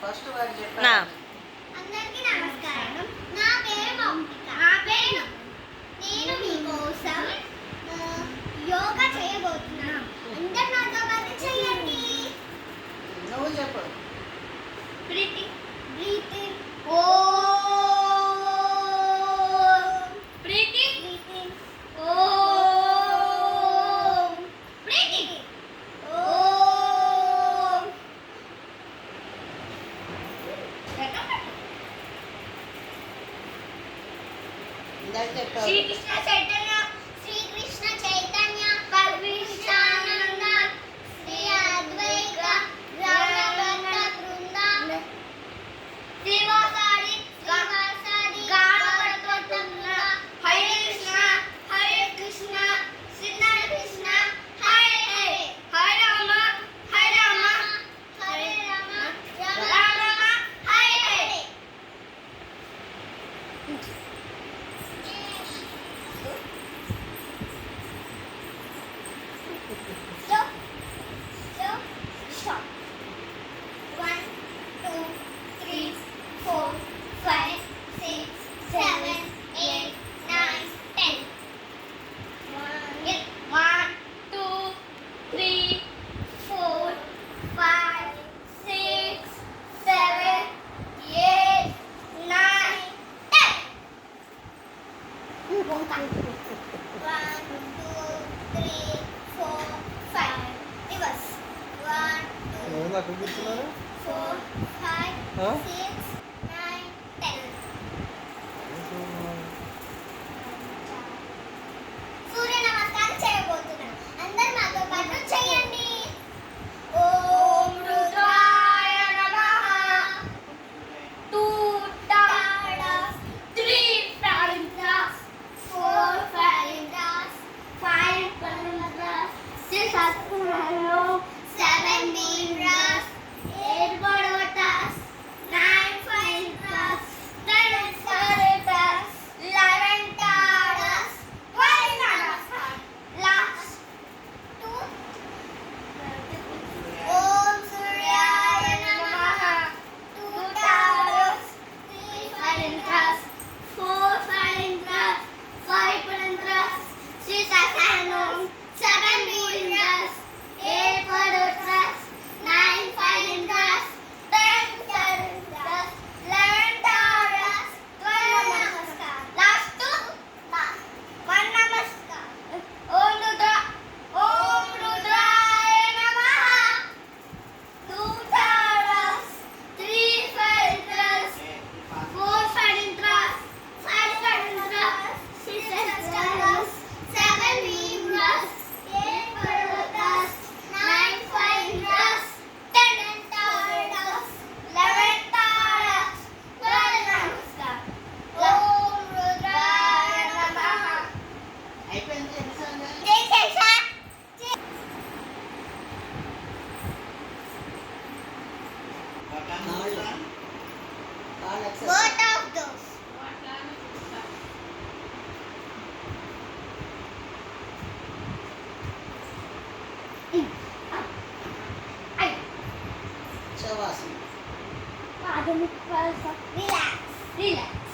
నా అందరికీ నమస్కారం. నా పేరు మౌనిక. నా పేరు నేను మీకోసం యోగా చేయబోతున్నాను. అందరూ నాతో పాటు చేయండి. నువ్వు చెప్పు. Breathing breathing breathing breathing breathing ఇందాక చెప్పావు. శ్రీకృష్ణ చైతన్య పరమేశ్వరానంద శ్రీ అద్వైత రమణ బృంద శ్రీవాసాది గాఢవత్తంల Hare Krishna Srikrishna Krishna Hare Hare Hare Rama Hare Rama Hare Rama Rama Rama Hare Hare. Stop. Stop. 1, 2, 3, 4, 5, 6, 7, 8, 9, 10. 1, 2, 3, 4, 5, 6, 7, 8, 9, 10. 1, 2, 3, 4, 5. Reverse. 1, 2, ఏమన్నా అక్కడ కూర్చున్నారు 4, 5, Huh? 6, 9, 10. సూర్య నమస్కారం చేయబోతున్నాను. అందరూ నాతో పాటు చేయండి. ఓం రుద్రాయ నమః. 2 taras, 3 paranthas, 4 paranthas, 5 paranthas, 6 paranthas, 7 paranthas, 8 paranthas, 9 paranthas, 10 paranthas, 11 taras, 12 namaskar. Last 2. Om Suryaya Namaha. 2 taras, 3 paranthas, 4 paranthas, 5 paranthas, 6 asanam, 7 paranthas, 8 paranthas, 9 paranthas, 10 paranthas, 11 taras, 12 namaskar. Last 2. 1 namaskar. Om Rudraya Namaha. 2 taras, 3 paranthas, 4 paranthas, 5 paranthas, 6 asanam, 7 paranthas, 8 paranthas, 9 paranthas, 10 taras, 11 taras, 12 namaskar. Om Rudraya Namaha. అయిపోయింది తెలుసా? చేసేసా? కాళ్ళు exercise. Both of those. శవాసనం. Relax. Relax.